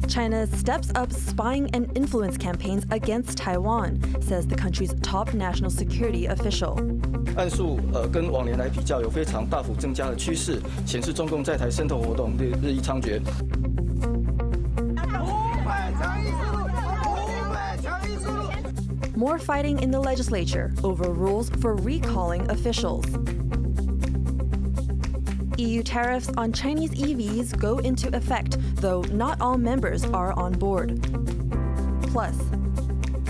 China steps up spying and influence campaigns against Taiwan, says the country's top national security official. 案数跟往年来比较有非常大幅增加的趋势，显示中共在台渗透活动日益猖獗。 More fighting in the legislature over rules for recalling officials. EU tariffs on Chinese EVs go into effect, though not all members are on board. Plus,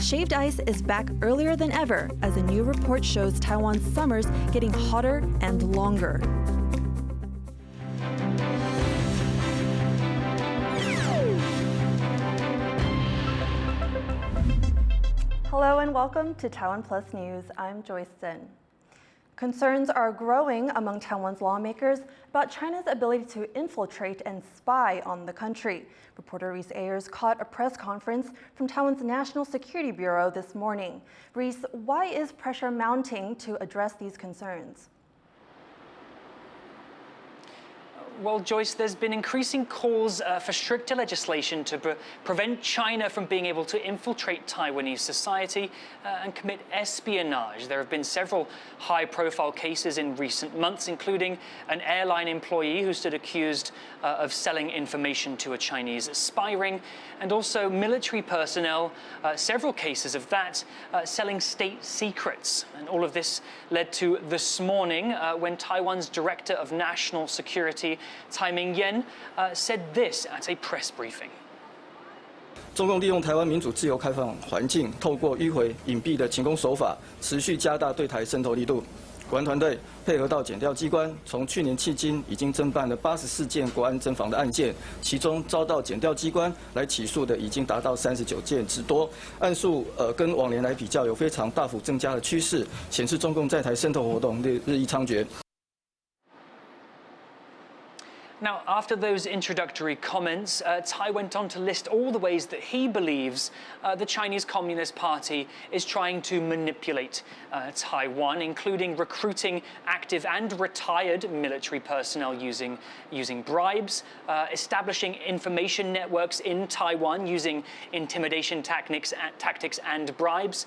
shaved ice is back earlier than ever as a new report shows Taiwan's summers getting hotter and longer. Hello and welcome to TaiwanPlus News. I'm Joyce. Concerns are growing among Taiwan's lawmakers about China's ability to infiltrate and spy on the country. Reporter Reese Ayers caught a press conference from Taiwan's National Security Bureau this morning. Reese, why is pressure mounting to address these concerns? Well, Joyce, there's been increasing calls for stricter legislation to prevent China from being able to infiltrate Taiwanese society and commit espionage. There have been several high-profile cases in recent months, including an airline employee who stood accused of selling information to a Chinese spy ring, and also military personnel, several cases of that, selling state secrets. And all of this led to this morning when Taiwan's Director of National Security, Tseng said this at a press briefing. 中共利用台湾民主自由开放环境，透过迂回隐蔽的勤工手法，持续加大对台渗透力度。国安团队配合到检调机关，从去年迄今已经侦办了84件国安侦防的案件，其中遭到检调机关来起诉的已经达到39件之多，案数跟往年来比较有非常大幅增加的趋势，显示中共在台渗透活动日益猖獗。 Now, after those introductory comments, Tsai went on to list all the ways that he believes the Chinese Communist Party is trying to manipulate Taiwan, including recruiting active and retired military personnel using bribes, establishing information networks in Taiwan using intimidation tactics and bribes,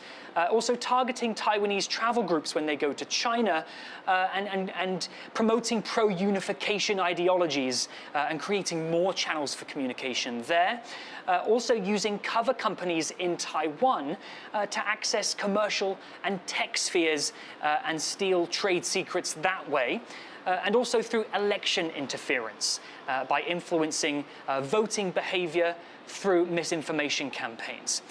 also targeting Taiwanese travel groups when they go to China, and promoting pro-unification ideologies. And creating more channels for communication there. Also using cover companies in Taiwan to access commercial and tech spheres and steal trade secrets that way. And also through election interference by influencing voting behavior through misinformation campaigns.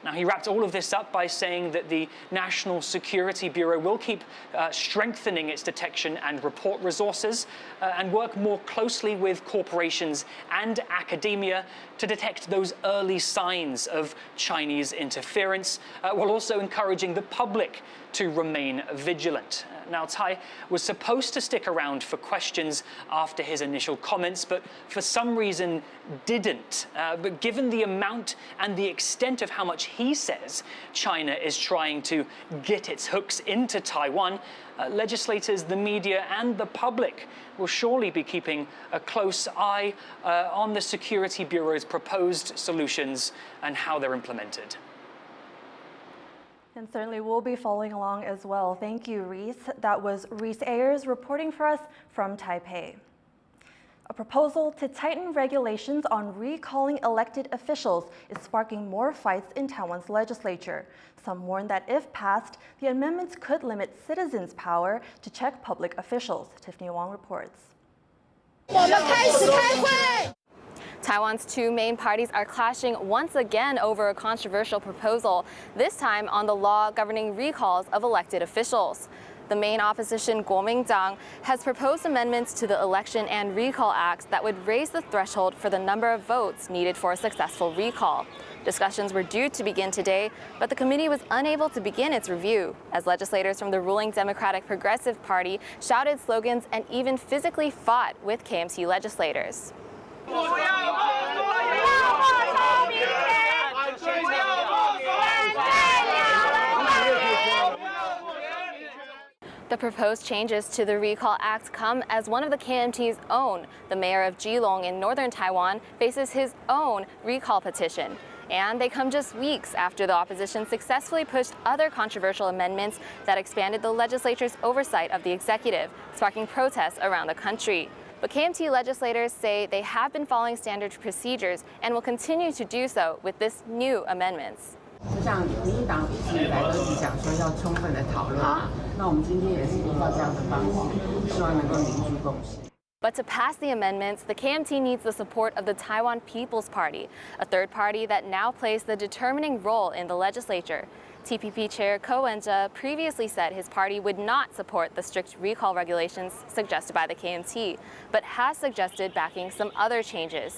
Now, he wrapped all of this up by saying that the National Security Bureau will keep strengthening its detection and report resources and work more closely with corporations and academia to detect those early signs of Chinese interference, while also encouraging the public to remain vigilant. Now, Tsai was supposed to stick around for questions after his initial comments, but for some reason didn't. But given the amount and the extent of how much he says China is trying to get its hooks into Taiwan, legislators, the media, and the public will surely be keeping a close eye on the Security Bureau's proposed solutions and how they're implemented. And certainly we'll be following along as well. Thank you, Reese. That was Reese Ayers reporting for us from Taipei. A proposal to tighten regulations on recalling elected officials is sparking more fights in Taiwan's legislature. Some warn that if passed, the amendments could limit citizens' power to check public officials. Tiffany Wong reports. Taiwan's two main parties are clashing once again over a controversial proposal, this time on the law governing recalls of elected officials. The main opposition, Kuomintang, has proposed amendments to the Election and Recall Acts that would raise the threshold for the number of votes needed for a successful recall. Discussions were due to begin today, but the committee was unable to begin its review as legislators from the ruling Democratic Progressive Party shouted slogans and even physically fought with KMT legislators. The The proposed changes to the Recall Act come as one of the KMT's own, the mayor of Keelung in northern Taiwan, faces his own recall petition. And they come just weeks after the opposition successfully pushed other controversial amendments that expanded the legislature's oversight of the executive, sparking protests around the country. But KMT legislators say they have been following standard procedures and will continue to do so with this new amendments. 就像民进党一直以来都是讲说要充分的讨论嘛，那我们今天也是依照这样的方式，希望能够凝聚共识。 But to pass the amendments, the KMT needs the support of the Taiwan People's Party, a third party that now plays the determining role in the legislature. TPP Chair Ko Wen-je previously said his party would not support the strict recall regulations suggested by the KMT, but has suggested backing some other changes.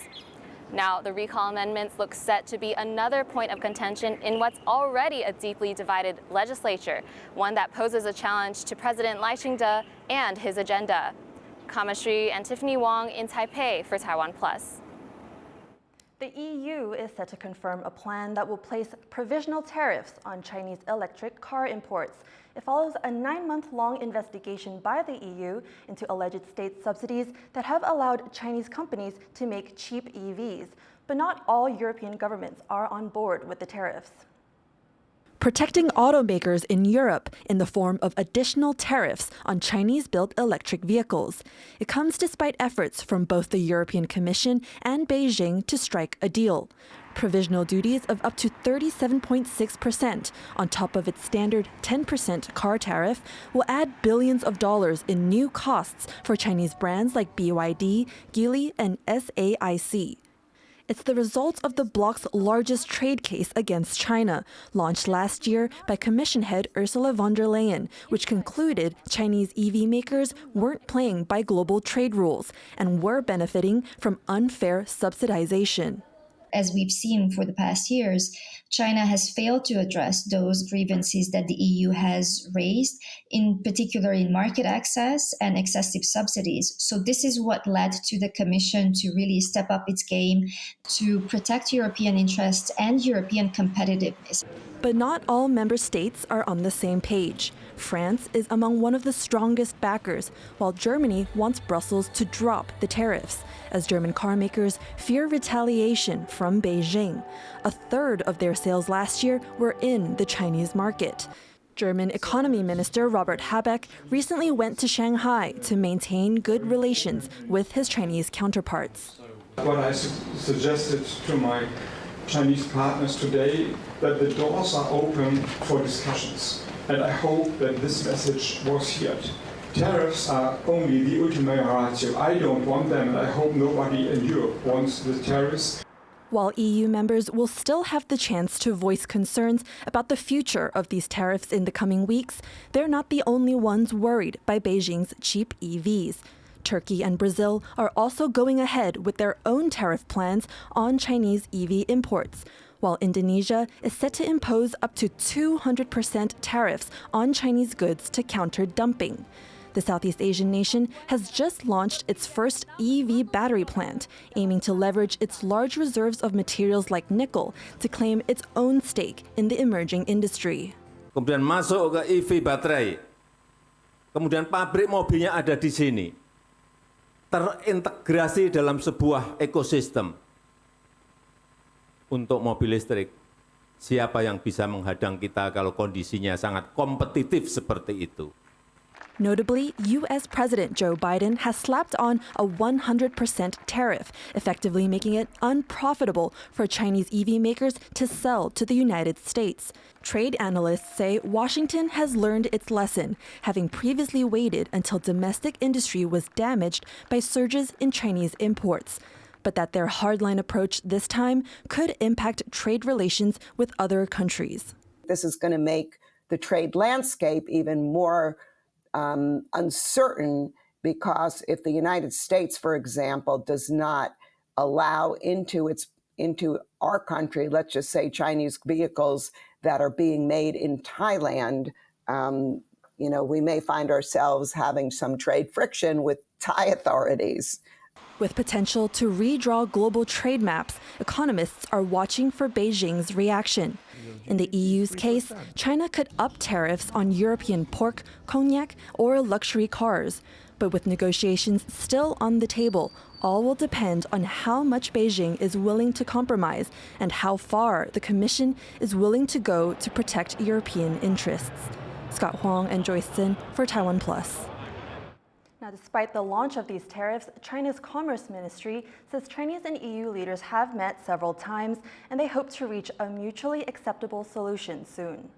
Now, the recall amendments look set to be another point of contention in what's already a deeply divided legislature, one that poses a challenge to President Lai Ching-te and his agenda. Kamashri and Tiffany Wong in Taipei for TaiwanPlus. The EU is set to confirm a plan that will place provisional tariffs on Chinese electric car imports. It follows a 9-month-long investigation by the EU into alleged state subsidies that have allowed Chinese companies to make cheap EVs. But not all European governments are on board with the tariffs. Protecting automakers in Europe in the form of additional tariffs on Chinese-built electric vehicles. It comes despite efforts from both the European Commission and Beijing to strike a deal. Provisional duties of up to 37.6% on top of its standard 10% car tariff will add billions of dollars in new costs for Chinese brands like BYD, Geely, and SAIC. It's the result of the bloc's largest trade case against China, launched last year by Commission head Ursula von der Leyen, which concluded Chinese EV makers weren't playing by global trade rules and were benefiting from unfair subsidization. As we've seen for the past years, China has failed to address those grievances that the EU has raised, in particular in market access and excessive subsidies. So this is what led to the Commission to really step up its game to protect European interests and European competitiveness. But not all member states are on the same page. France is among one of the strongest backers, while Germany wants Brussels to drop the tariffs, as German car makers fear retaliation from Beijing. A third of their sales last year were in the Chinese market. German Economy Minister Robert Habeck recently went to Shanghai to maintain good relations with his Chinese counterparts. What I suggested to my Chinese partners today, that the doors are open for discussions. And I hope that this message was heard. Tariffs are only the ultima ratio. I don't want them, and I hope nobody in Europe wants the tariffs. While EU members will still have the chance to voice concerns about the future of these tariffs in the coming weeks, they're not the only ones worried by Beijing's cheap EVs. Turkey and Brazil are also going ahead with their own tariff plans on Chinese EV imports, while Indonesia is set to impose up to 200% tariffs on Chinese goods to counter dumping. The Southeast Asian nation has just launched its first EV battery plant, aiming to leverage its large reserves of materials like nickel to claim its own stake in the emerging industry. Kemudian masuk ke EV baterai, kemudian pabrik mobilnya ada di sini, terintegrasi dalam sebuah ekosistem untuk mobil listrik. Siapa yang bisa menghadang kita kalau kondisinya sangat kompetitif seperti itu? Notably, U.S. President Joe Biden has slapped on a 100% tariff, effectively making it unprofitable for Chinese EV makers to sell to the United States. Trade analysts say Washington has learned its lesson, having previously waited until domestic industry was damaged by surges in Chinese imports, but that their hardline approach this time could impact trade relations with other countries. This is going to make the trade landscape even more uncertain, because if the United States, for example, does not allow into our country, let's just say Chinese vehicles that are being made in Thailand, we may find ourselves having some trade friction with Thai authorities. With potential to redraw global trade maps, economists are watching for Beijing's reaction. In the EU's case, China could up tariffs on European pork, cognac, or luxury cars. But with negotiations still on the table, all will depend on how much Beijing is willing to compromise and how far the Commission is willing to go to protect European interests. Scott Huang and Joyce Tseng for TaiwanPlus. Now, despite the launch of these tariffs, China's Commerce Ministry says Chinese and EU leaders have met several times and they hope to reach a mutually acceptable solution soon.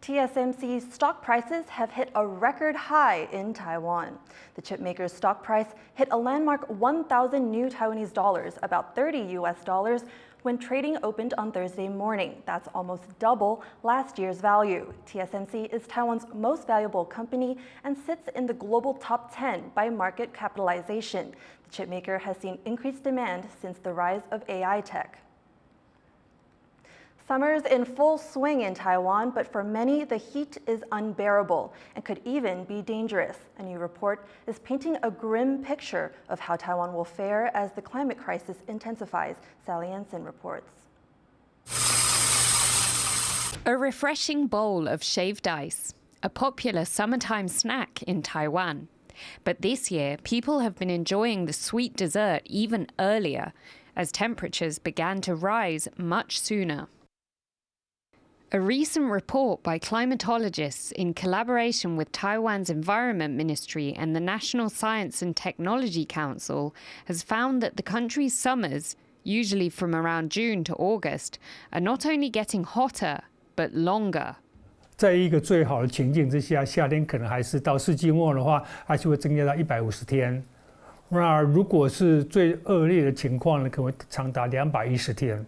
TSMC's stock prices have hit a record high in Taiwan. The chipmaker's stock price hit a landmark 1,000 new Taiwanese dollars, about 30 US dollars, when trading opened on Thursday morning. That's almost double last year's value. TSMC is Taiwan's most valuable company and sits in the global top 10 by market capitalization. The chipmaker has seen increased demand since the rise of AI tech. Summer's in full swing in Taiwan, but for many, the heat is unbearable and could even be dangerous. A new report is painting a grim picture of how Taiwan will fare as the climate crisis intensifies. Sally Ensign reports. A refreshing bowl of shaved ice, a popular summertime snack in Taiwan. But this year, people have been enjoying the sweet dessert even earlier, as temperatures began to rise much sooner. A recent report by climatologists in collaboration with Taiwan's Environment Ministry and the National Science and Technology Council has found that the country's summers, usually from around June to August, are not only getting hotter, but longer. 在一个最好的情境之下，夏天可能还是到世纪末的话，还是会增加到150天。那如果是最恶劣的情况呢，可能会长达210天，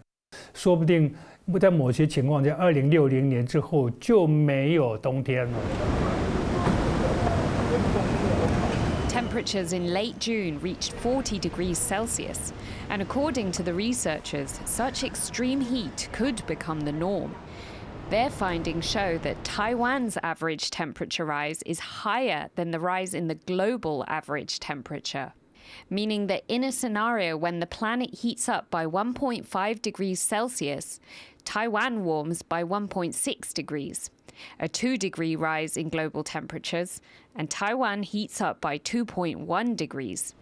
说不定。在某些情况下，2060年之后就没有冬天了。Temperatures in late June reached 40 degrees Celsius, and according to the researchers, such extreme heat could become the norm. Their findings show that Taiwan's average temperature rise is higher than the rise in the global average temperature, meaning that in a scenario when the planet heats up by 1.5 degrees Celsius, Taiwan warms by 1.6 degrees, a 2-degree rise in global temperatures, and Taiwan heats up by 2.1 degrees.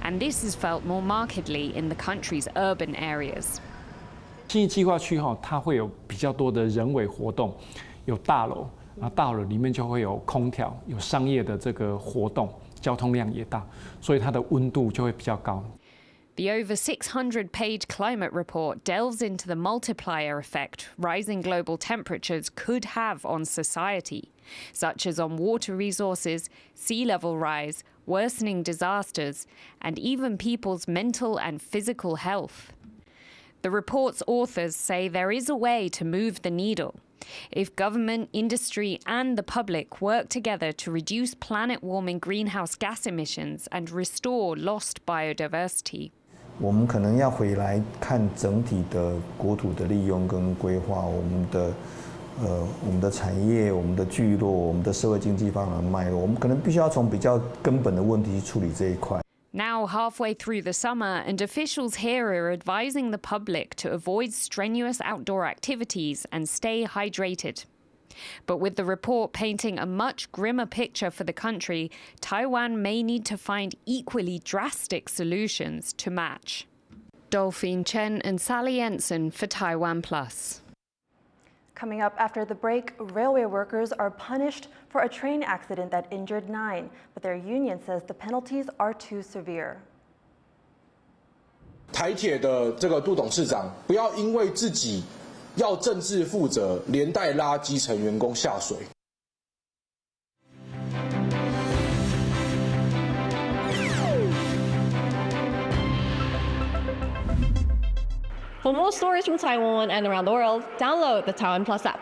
And this is felt more markedly in the country's urban areas. 新义计划区它会有比较多的人为活动，有大楼，然后大楼里面就会有空调，有商业的这个活动。 交通量也大，所以它的温度就会比较高。 The over 600-page climate report delves into the multiplier effect rising global temperatures could have on society, such as on water resources, sea level rise, worsening disasters, and even people's mental and physical health. The report's authors say there is a way to move the needle. If government, industry, and the public work together to reduce planet-warming greenhouse gas emissions and restore lost biodiversity. 我们可能要回来看整体的国土的利用跟规划，我们的产业、我们的聚落、我们的社会经济发展的脉络，我们可能必须要从比较根本的问题去处理这一块。 Now halfway through the summer, and officials here are advising the public to avoid strenuous outdoor activities and stay hydrated. But with the report painting a much grimmer picture for the country, Taiwan may need to find equally drastic solutions to match. Dolphine Chen and Sally Ensign for TaiwanPlus. Coming up after the break, railway workers are punished for a train accident that injured 9, but their union says the penalties are too severe. 台铁的这个杜董事长，不要因为自己要政治负责，连带拉基层员工下水。 For more stories from Taiwan and around the world, download the TaiwanPlus app.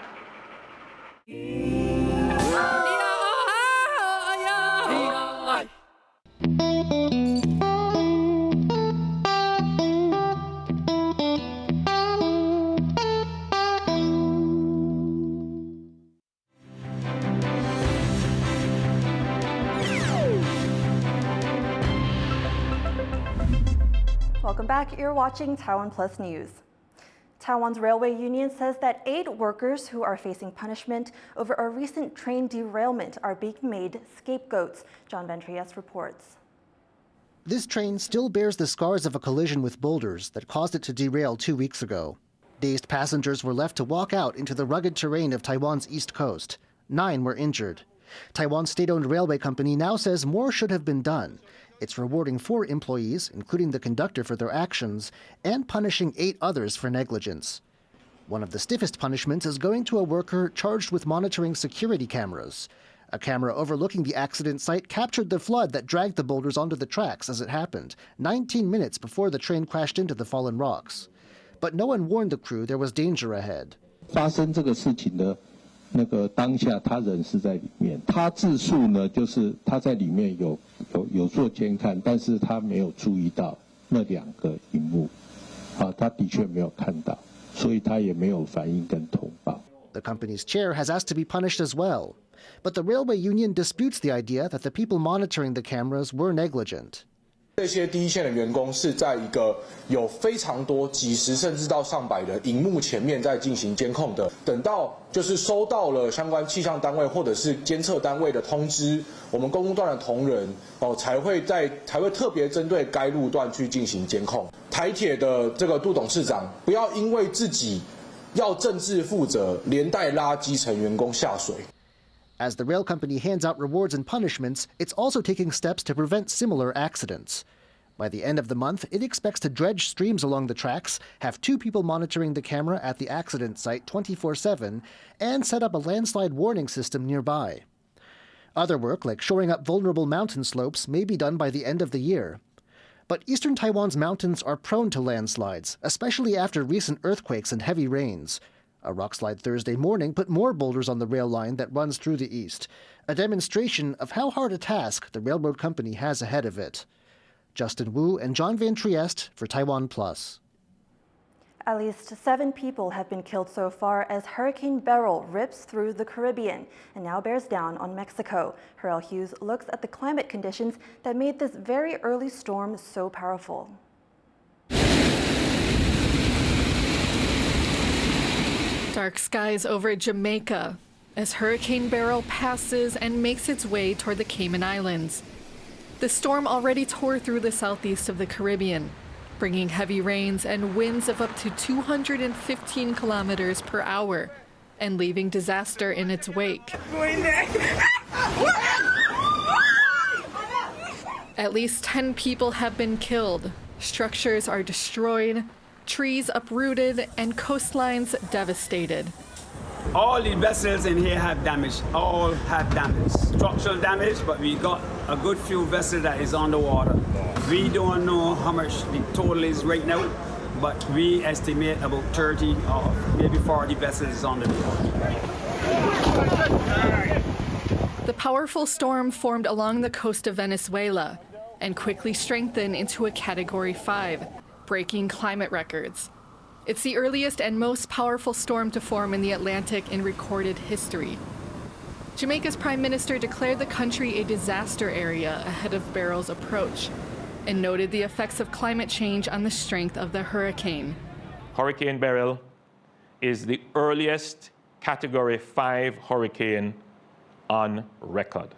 Welcome back. You're watching TaiwanPlus News. Taiwan's railway union says that 8 workers who are facing punishment over a recent train derailment are being made scapegoats. John Van Trieste reports. This train still bears the scars of a collision with boulders that caused it to derail 2 weeks ago. Dazed passengers were left to walk out into the rugged terrain of Taiwan's east coast. 9 were injured. Taiwan's state-owned railway company now says more should have been done. It's rewarding 4 employees, including the conductor, for their actions, and punishing 8 others for negligence. One of the stiffest punishments is going to a worker charged with monitoring security cameras. A camera overlooking the accident site captured the flood that dragged the boulders onto the tracks as it happened, 19 minutes before the train crashed into the fallen rocks. But no one warned the crew there was danger ahead. 发生这个事情的那个当下，他人是在里面。他自述呢，就是他在里面有做监看，但是他没有注意到那2个荧幕，他的确没有看到，所以他也没有反应跟通报。The company's chair has asked to be punished as well, but the railway union disputes the idea that the people monitoring the cameras were negligent. 这些第一线的员工是在一个有非常多几十甚至到上百的荧幕前面在进行监控的。等到就是收到了相关气象单位或者是监测单位的通知，我们公路段的同仁才会特别针对该路段去进行监控。台铁的这个杜董事长不要因为自己要政治负责，连带拉基层员工下水。 As the rail company hands out rewards and punishments, it's also taking steps to prevent similar accidents. By the end of the month, it expects to dredge streams along the tracks, have 2 people monitoring the camera at the accident site 24/7, and set up a landslide warning system nearby. Other work, like shoring up vulnerable mountain slopes, may be done by the end of the year. But eastern Taiwan's mountains are prone to landslides, especially after recent earthquakes and heavy rains. A rockslide Thursday morning put more boulders on the rail line that runs through the east, a demonstration of how hard a task the railroad company has ahead of it. Justin Wu and John Van Trieste for TaiwanPlus. At least 7 people have been killed so far as Hurricane Beryl rips through the Caribbean and now bears down on Mexico. Beryl Hughes looks at the climate conditions that made this very early storm so powerful. Dark skies over Jamaica as Hurricane Beryl passes and makes its way toward the Cayman Islands. The storm already tore through the southeast of the Caribbean, bringing heavy rains and winds of up to 215 kilometers per hour and leaving disaster in its wake. At least 10 people have been killed. Structures are destroyed, trees uprooted, and coastlines devastated. All the vessels in here have damage, all have damage. Structural damage, but we got a good few vessels that is on the water. We don't know how much the total is right now, but we estimate about 30 or maybe 40 vessels on the water. The powerful storm formed along the coast of Venezuela and quickly strengthened into a Category 5, breaking climate records. It's the earliest and most powerful storm to form in the Atlantic in recorded history. Jamaica's prime minister declared the country a disaster area ahead of Beryl's approach and noted the effects of climate change on the strength of the hurricane. Hurricane Beryl is the earliest Category 5 hurricane on record.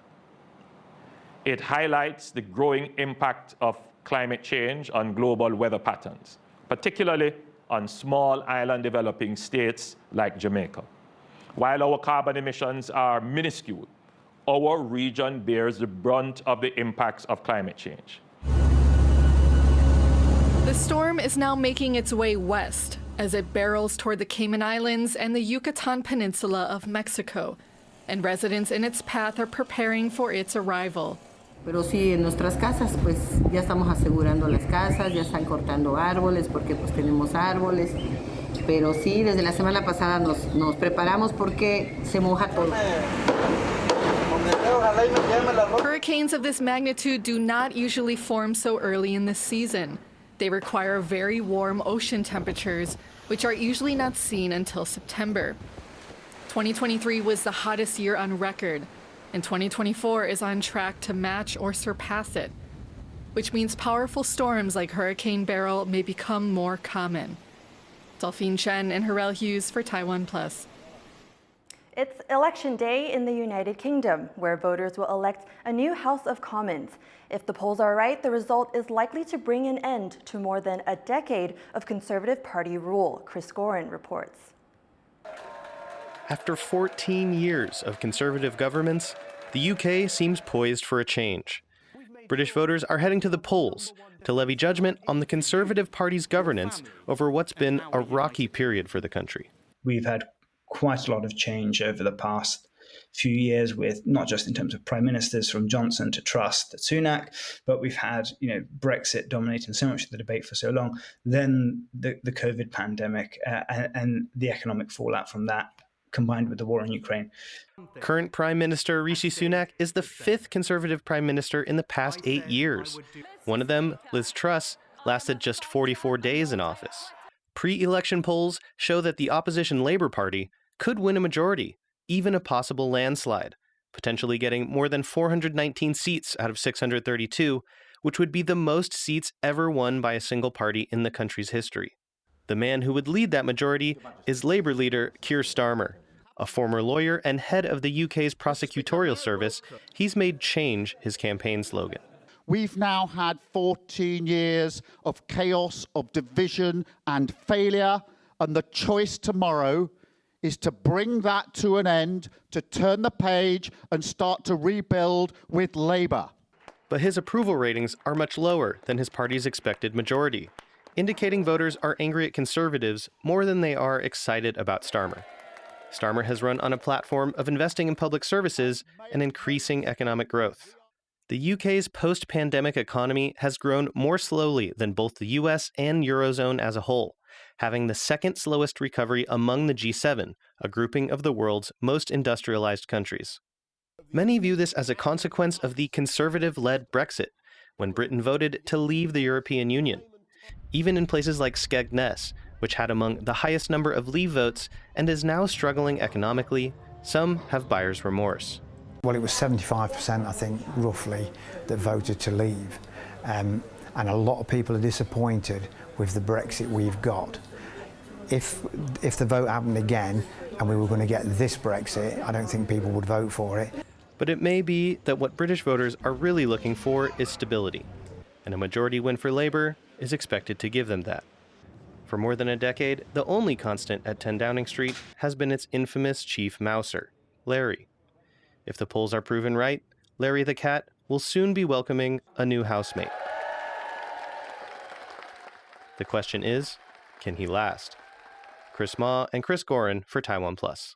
It highlights the growing impact of climate change on global weather patterns, particularly on small island developing states like Jamaica. While our carbon emissions are minuscule, our region bears the brunt of the impacts of climate change. The storm is now making its way west as it barrels toward the Cayman Islands and the Yucatan Peninsula of Mexico, and residents in its path are preparing for its arrival. Pero sí, en nuestras casas, pues ya estamos asegurando las casas, ya están cortando árboles porque pues tenemos árboles. Pero sí, desde la semana pasada nos preparamos porque se moja todo. Hurricanes of this magnitude do not usually form so early in the season. They require very warm ocean temperatures, which are usually not seen until September. 2023 was the hottest year on record, and 2024 is on track to match or surpass it, which means powerful storms like Hurricane Beryl may become more common. Delphine Chen and Harel Hughes for TaiwanPlus. It's election day in the United Kingdom, where voters will elect a new House of Commons. If the polls are right, the result is likely to bring an end to more than a decade of Conservative Party rule, Chris Gorin reports. After 14 years of Conservative governments, the UK seems poised for a change. British voters are heading to the polls to levy judgment on the Conservative Party's governance over what's been a rocky period for the country. We've had quite a lot of change over the past few years, with not just in terms of prime ministers from Johnson to Truss to Sunak, but we've had Brexit dominating so much of the debate for so long, then the COVID pandemic and the economic fallout from that, combined with the war in Ukraine. Current Prime Minister Rishi Sunak is the 5th Conservative Prime Minister in the past 8 years. One of them, Liz Truss, lasted just 44 days in office. Pre-election polls show that the opposition Labour Party could win a majority, even a possible landslide, potentially getting more than 419 seats out of 632, which would be the most seats ever won by a single party in the country's history. The man who would lead that majority is Labour leader Keir Starmer. A former lawyer and head of the UK's prosecutorial service, he's made change his campaign slogan. We've now had 14 years of chaos, of division and failure, and the choice tomorrow is to bring that to an end, to turn the page and start to rebuild with Labour. But his approval ratings are much lower than his party's expected majority, indicating voters are angry at Conservatives more than they are excited about Starmer. Starmer has run on a platform of investing in public services and increasing economic growth. The UK's post-pandemic economy has grown more slowly than both the US and Eurozone as a whole, having the second slowest recovery among the G7, a grouping of the world's most industrialized countries. Many view this as a consequence of the Conservative-led Brexit, when Britain voted to leave the European Union. Even in places like Skegness, which had among the highest number of leave votes and is now struggling economically, some have buyer's remorse. Well, it was 75%, I think, roughly, that voted to leave. And a lot of people are disappointed with the Brexit we've got. If the vote happened again and we were going to get this Brexit, I don't think people would vote for it. But it may be that what British voters are really looking for is stability, and a majority win for Labour is expected to give them that. For more than a decade, the only constant at 10 Downing Street has been its infamous chief mouser, Larry. If the polls are proven right, Larry the cat will soon be welcoming a new housemate. The question is, can he last? Chris Ma and Chris Gorin for TaiwanPlus.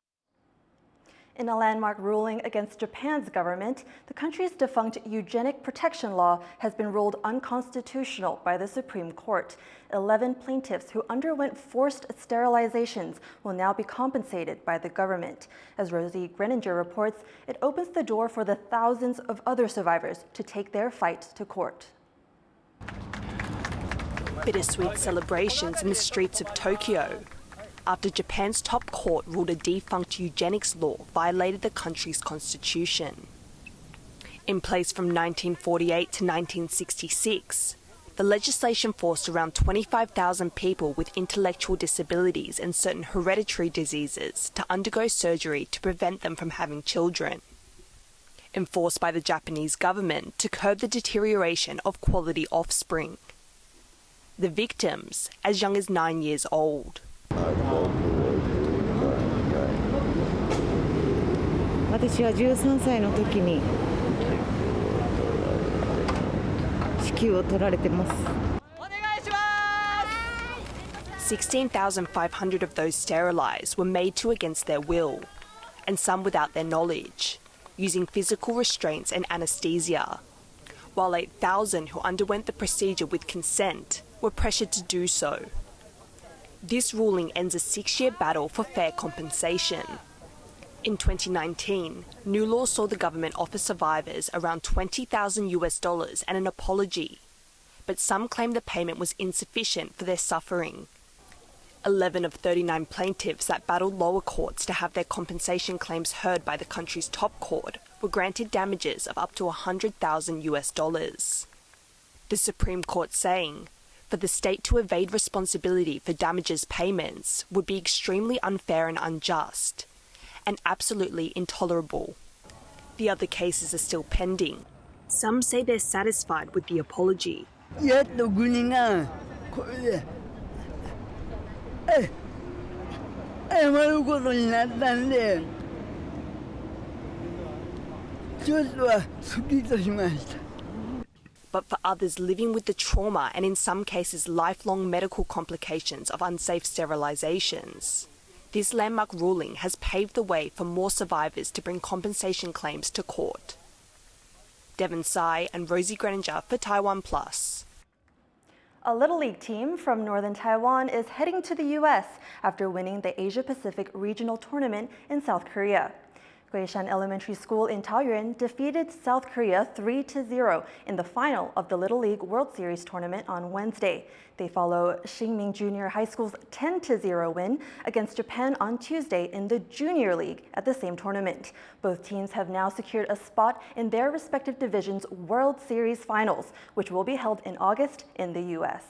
In a landmark ruling against Japan's government, the country's defunct eugenic protection law has been ruled unconstitutional by the Supreme Court. 11 plaintiffs who underwent forced sterilizations will now be compensated by the government. As Rosie Greninger reports, it opens the door for the thousands of other survivors to take their fight to court. Bittersweet celebrations in the streets of Tokyo after Japan's top court ruled a defunct eugenics law violated the country's constitution. In place from 1948 to 1966, the legislation forced around 25,000 people with intellectual disabilities and certain hereditary diseases to undergo surgery to prevent them from having children. Enforced by the Japanese government to curb the deterioration of quality offspring. The victims, as young as 9 years old. 私は13歳の時に子宮を取られてます。 16,500 of those sterilized were made to against their will, and some without their knowledge, using physical restraints and anesthesia, while 8,000 who underwent the procedure with consent were pressured to do so. This ruling ends a 6-year battle for fair compensation. In 2019, new law saw the government offer survivors around $20,000 and an apology, but some claim the payment was insufficient for their suffering. 11 of 39 plaintiffs that battled lower courts to have their compensation claims heard by the country's top court were granted damages of up to $100,000. The Supreme Court saying For the state to evade responsibility for damages payments would be extremely unfair and unjust, and absolutely intolerable. The other cases are still pending. Some say they're satisfied with the apology. But for others living with the trauma and in some cases lifelong medical complications of unsafe sterilizations, this landmark ruling has paved the way for more survivors to bring compensation claims to court. Devon Tsai and Rosie Greninger for TaiwanPlus. A Little League team from northern Taiwan is heading to the U.S. after winning the Asia-Pacific Regional Tournament in South Korea. Guishan Elementary School in Taoyuan defeated South Korea 3-0 in the final of the Little League World Series tournament on Wednesday. They follow Xinmin Junior High School's 10-0 win against Japan on Tuesday in the Junior League at the same tournament. Both teams have now secured a spot in their respective divisions' World Series finals, which will be held in August in the U.S.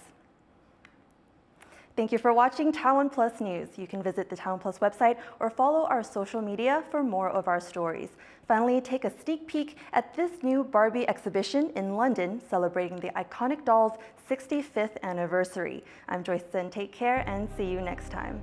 Thank you for watching TaiwanPlus News. You can visit the TaiwanPlus website or follow our social media for more of our stories. Finally, take a sneak peek at this new Barbie exhibition in London, celebrating the iconic doll's 65th anniversary. I'm Joyce. Take care and see you next time.